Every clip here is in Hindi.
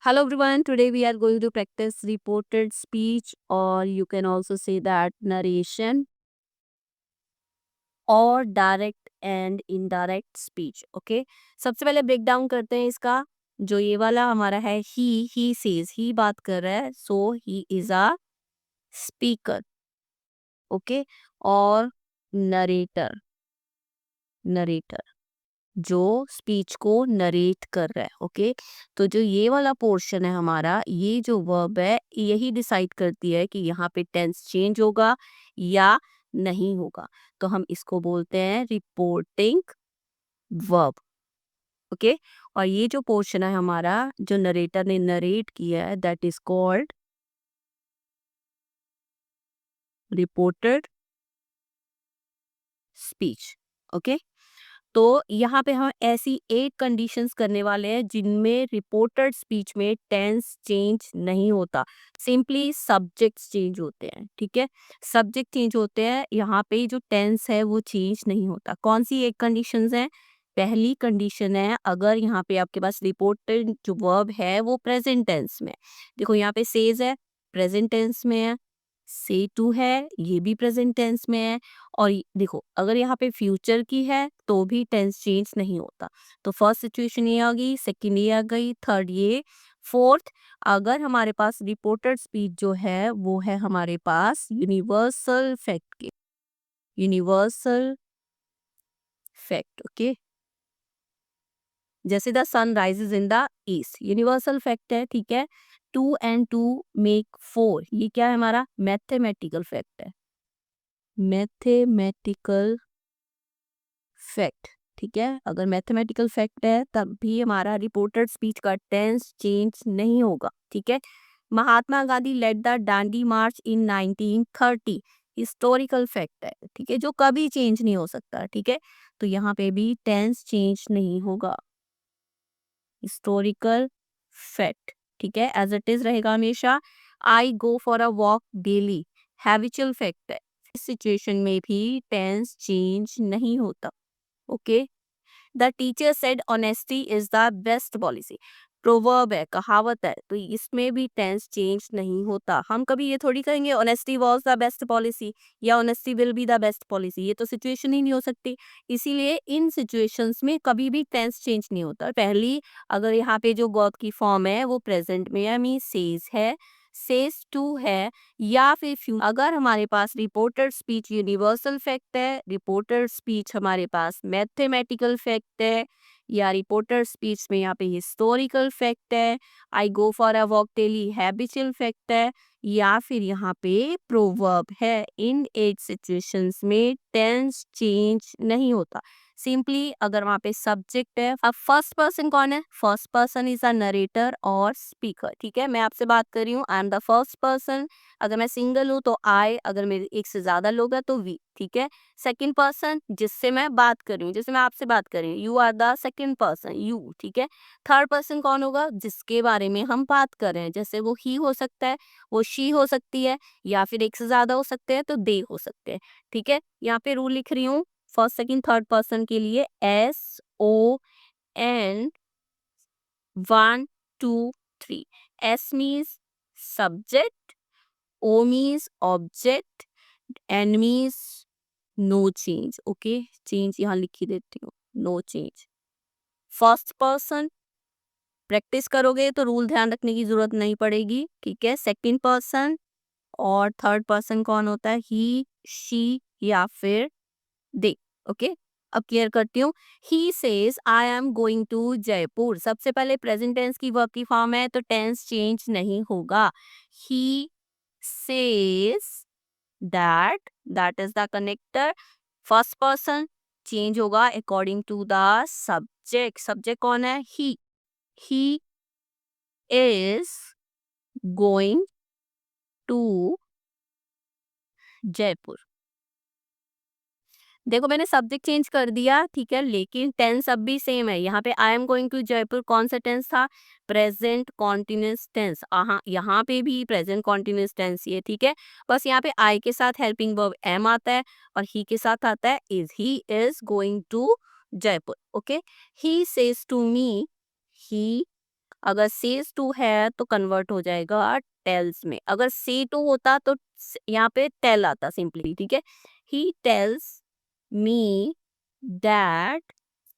Hello everyone, today we are going to practice reported speech, or you can also say that narration और direct and indirect speech. Okay, सबसे पहले ब्रेक डाउन करते हैं इसका. जो ये वाला हमारा है, ही सेज, ही बात कर रहा है, so he is a speaker. Okay, और नरेटर, नरेटर जो स्पीच को नरेट कर रहा है. ओके, तो जो ये वाला पोर्शन है हमारा, ये जो वर्ब है, यही डिसाइड करती है कि यहाँ पे टेंस चेंज होगा या नहीं होगा. तो हम इसको बोलते हैं रिपोर्टिंग वर्ब. ओके, और ये जो पोर्शन है हमारा, जो नरेटर ने नरेट किया है, that is called reported speech. Okay, तो यहाँ पे हम ऐसी 8 कंडीशंस करने वाले हैं जिनमें रिपोर्टेड स्पीच में टेंस चेंज नहीं होता, सिंपली सब्जेक्ट्स चेंज होते हैं. ठीक है, सब्जेक्ट चेंज होते हैं, यहाँ पे जो टेंस है वो चेंज नहीं होता. कौन सी 8 कंडीशंस हैं? पहली कंडीशन है, अगर यहाँ पे आपके पास रिपोर्टेड जो वर्ब है वो प्रेजेंट टेंस में. देखो यहाँ पे सेज है, प्रेजेंट टेंस में है. से टू है, ये भी प्रेजेंट टेंस में है. और देखो, अगर यहाँ पे फ्यूचर की है तो भी टेंस चेंज नहीं होता. तो फर्स्ट सिचुएशन ये आ गई, सेकंड ये आ गई, थर्ड ये, फोर्थ, अगर हमारे पास रिपोर्टेड स्पीच जो है वो है हमारे पास यूनिवर्सल फैक्ट के, यूनिवर्सल फैक्ट. ओके, जैसे the sun rises in the east, universal fact है. ठीक है, 2 and 2 make 4, ये क्या है हमारा? मैथमेटिकल फैक्ट है, मैथमेटिकल फैक्ट. ठीक है, अगर मैथमेटिकल फैक्ट है तब भी हमारा रिपोर्टेड स्पीच का टेंस चेंज नहीं होगा. ठीक है, Mahatma Gandhi led the Dandi march in 1930, historical fact है. ठीक है, जो कभी चेंज नहीं हो सकता. ठीक है, तो यहाँ पे भी टेंस चेंज नहीं होगा, हिस्टोरिकल फैक्ट. ठीक है, एज इट इज रहेगा हमेशा. I go for a walk daily, habitual fact है. इस सिचुएशन में भी टेंस चेंज नहीं होता. Okay, the teacher said honesty is the best policy, proverb है, कहावत है, तो इसमें भी टेंस चेंज नहीं होता. हम कभी ये थोड़ी कहेंगे honesty was the best policy या honesty will be the best policy, ये तो सिचुएशन ही नहीं हो सकती. इसीलिए इन सिचुएशंस में कभी भी टेंस चेंज नहीं होता. पहली, अगर यहाँ पे जो गॉड की फॉर्म है वो प्रेजेंट में है, मीन सेज है, सेज टू है, या फिर फ्यूचर. अगर हमारे पास रिपोर्टेड स्पीच यूनिवर्सल फैक्ट है, रिपोर्टेड स्पीच हमारे पास मैथमेटिकल फैक्ट है, या रिपोर्टेड स्पीच में यहाँ पे हिस्टोरिकल फैक्ट है, I go for a walk daily habitual fact है, या फिर यहाँ पे प्रोवर्ब है, इन 8 सिचुएशंस में टेंस चेंज नहीं होता. सिंपली अगर वहां पे सब्जेक्ट है, अब फर्स्ट पर्सन कौन है? First person is a narrator और स्पीकर. ठीक है, मैं आपसे बात कर रही हूँ, I am the first person. अगर मैं सिंगल हूँ तो आई, अगर मेरे एक से ज्यादा लोग हैं तो वी. ठीक है, सेकंड पर्सन जिससे मैं बात कर रही हूँ, जैसे मैं आपसे बात कर रही हूँ, you are the second person, you. ठीक है, थर्ड पर्सन कौन होगा? जिसके बारे में हम बात कर रहे हैं, जैसे वो ही हो सकता है, वो शी हो सकती है, या फिर एक से ज्यादा हो सकते हैं तो दे हो सकते हैं. ठीक है, यहाँ पे रूल लिख रही हूँ फर्स्ट सेकंड थर्ड पर्सन के लिए, SON 1 2 3. S means subject, O means object, N means no change. Okay, change यहाँ लिख ही देती हूँ, no change. First person practice करोगे तो रूल ध्यान रखने की जरूरत नहीं पड़ेगी. ठीक है, सेकंड पर्सन और थर्ड पर्सन कौन होता है? ही, शी या फिर दे. ओके, अब क्लियर करती हूँ. He says I am going to Jaipur, सबसे पहले प्रेजेंट टेंस की वर्ब की फॉर्म है तो टेंस चेंज नहीं होगा. He says that, that is the connector. First person change होगा according to the subject. Subject कौन है? He is going to Jaipur. देखो, मैंने सब्जेक्ट चेंज कर दिया. ठीक है, लेकिन टेंस अब भी सेम है. यहाँ पे I am going to Jaipur कौन सा टेंस था? Present continuous tense. हाँ, यहाँ पे भी प्रेजेंट कॉन्टिन्यूअस टेंस ही है. ठीक है, बस यहाँ पे आई के साथ हेल्पिंग वर्ब एम आता है और ही के साथ आता है is. He is going to Jaipur. Okay, he says to me, he अगर सेज टू है तो कन्वर्ट हो जाएगा टेल्स में, अगर से टू होता तो यहाँ पे टेल आता सिंपली, ठीक है। He tells me that,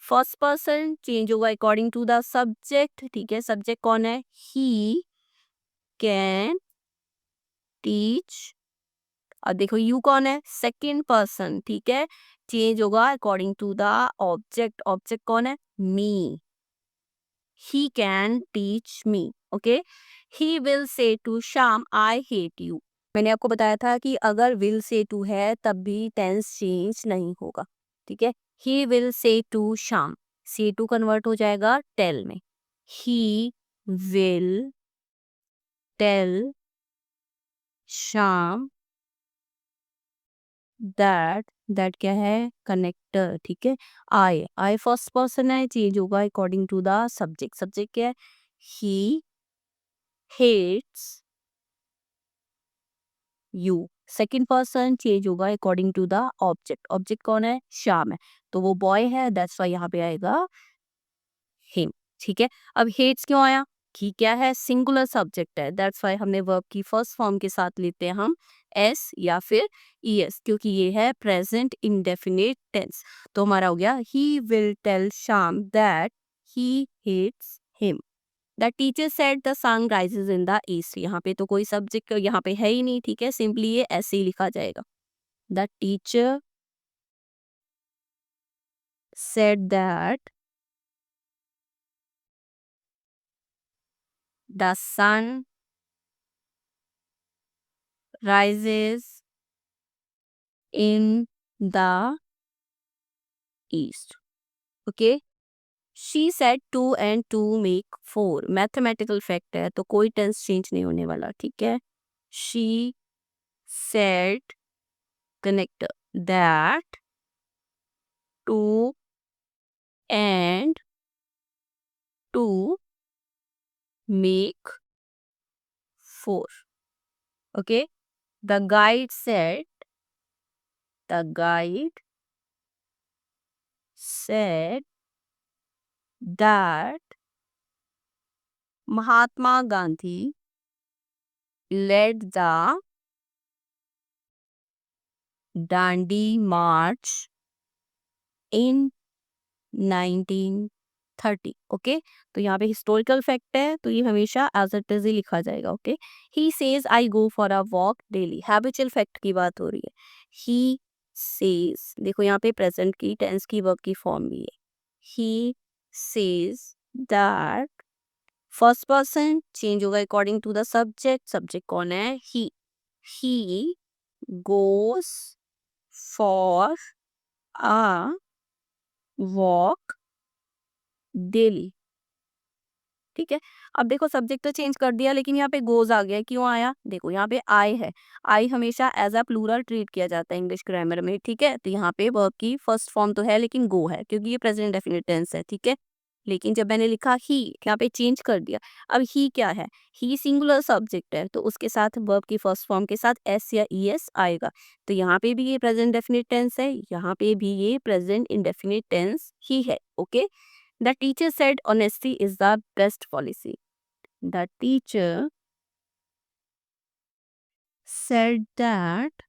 first person change होगा अकॉर्डिंग टू द सब्जेक्ट, ठीक है। सब्जेक्ट कौन है? ही कैन टीच। और देखो यू कौन है? सेकंड पर्सन, ठीक है। चेंज होगा according to the object, object कौन है? Me. He can teach me, okay. He will say to Shyam I hate you. मैंने आपको बताया था कि अगर विल से टू है तब भी टेंस चेंज नहीं होगा, ठीक है। He will say to Shyam, say to convert हो जाएगा टेल में। He will tell Shyam that क्या है? कनेक्टर, ठीक है। आई फर्स्ट पर्सन है, चेंज होगा according to the subject, subject क्या है? He hates you. Second person change होगा according to the object, object कौन है? श्याम है, तो वो बॉय है, दैट्स वाई यहाँ पे आएगा हिम, ठीक है। अब हेट्स क्यों आया? कि क्या है? सिंगुलर सब्जेक्ट है, दैट्स वाई हमने वर्ब की फर्स्ट फॉर्म के साथ लेते हैं हम एस या फिर ईएस, क्योंकि ये है प्रेजेंट इंडेफिनिट टेंस। तो हमारा हो गया he will tell Shyam that he hates him. The teacher said the sun rises in the east, यहाँ पे तो कोई सब्जेक्ट यहाँ पे है ही नहीं, ठीक है। सिंपली ये ऐसे ही लिखा जाएगा। The teacher said that the sun rises in the east, okay। she said 2 and 2 make 4, mathematical fact है तो कोई टेंस चेंज नहीं होने वाला, ठीक है। she said connector that 2 and 2 make 4, okay। the guide said that Mahatma Gandhi led the Dandi March in 1930, okay. तो यहाँ पे हिस्टोरिकल फैक्ट है तो ये हमेशा एज इट इज ही लिखा जाएगा, okay. He says I go for a walk daily, habitual fact की बात हो रही है। ही सेज, देखो यहाँ पे प्रेजेंट की टेंस की वर्ब की फॉर्म भी है। He says that, first person change होगा according to the subject, subject कौन है? He goes for a walk daily, ठीक है। अब देखो सब्जेक्ट तो चेंज कर दिया लेकिन यहाँ पे गोज आ गया, क्यों आया? देखो यहाँ पे आई है, आई हमेशा एज अ प्लूरल ट्रीट किया जाता है इंग्लिश ग्रामर में, ठीक है। तो यहाँ पे वर्ब की फर्स्ट फॉर्म तो है लेकिन गो है क्योंकि ये प्रेजेंट डेफिनिट टेंस है, ठीक है। लेकिन जब मैंने लिखा ही, यहाँ पे चेंज कर दिया। अब ही क्या है? ही सिंगुलर सब्जेक्ट है तो उसके साथ वर्ब की फर्स्ट फॉर्म के साथ एस या ई एस आएगा। तो यहाँ पे भी ये प्रेजेंट डेफिनिट टेंस है, यहाँ पे भी ये प्रेजेंट इंडेफिनिट टेंस ही है, okay. The teacher said honesty is the best policy. The teacher said that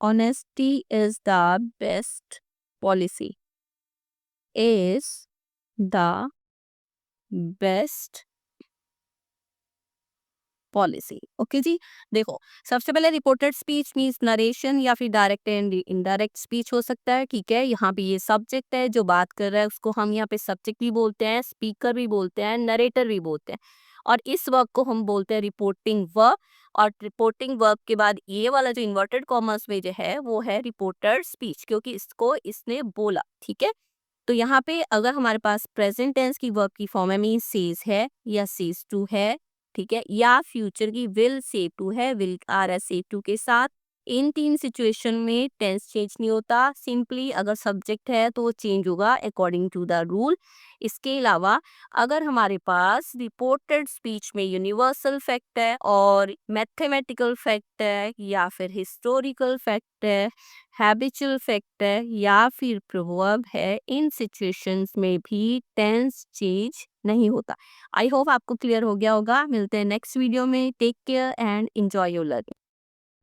honesty is the best policy. Is the best policy, okay जी। देखो सबसे पहले रिपोर्टेड स्पीच मीन्स नरेशन या फिर डायरेक्ट एंड इनडायरेक्ट स्पीच हो सकता है, ठीक है। यहाँ पे ये सब्जेक्ट है जो बात कर रहा है उसको हम यहाँ पे सब्जेक्ट भी बोलते हैं, स्पीकर भी बोलते हैं, नरेटर भी बोलते हैं। और इस वर्क को हम बोलते हैं रिपोर्टिंग वर्क। और रिपोर्टिंग वर्क के बाद ये वाला जो इन्वर्टेड कॉमर्स में जो है वो है रिपोर्टर स्पीच, क्योंकि इसको इसने बोला, ठीक है। तो यहाँ पे अगर हमारे पास प्रेजेंट टेंस की वर्ब की फॉर्म है मीन सेज है या सेज टू है, ठीक है, या फ्यूचर की विल से टू है, विल आ रहा है से टू के साथ, इन 3 सिचुएशन में टेंस चेंज नहीं होता, सिंपली अगर सब्जेक्ट है तो वो चेंज होगा अकॉर्डिंग टू द रूल। इसके अलावा अगर हमारे पास रिपोर्टेड स्पीच में यूनिवर्सल फैक्ट है और मैथमेटिकल फैक्ट है या फिर हिस्टोरिकल फैक्ट है, हैबिचुअल फैक्ट है या फिर प्रोवर्ब है, इन सिचुएशंस में भी टेंस चेंज नहीं होता। आई होप आपको क्लियर हो गया होगा। मिलते हैं नेक्स्ट वीडियो में। Take care and enjoy your learning.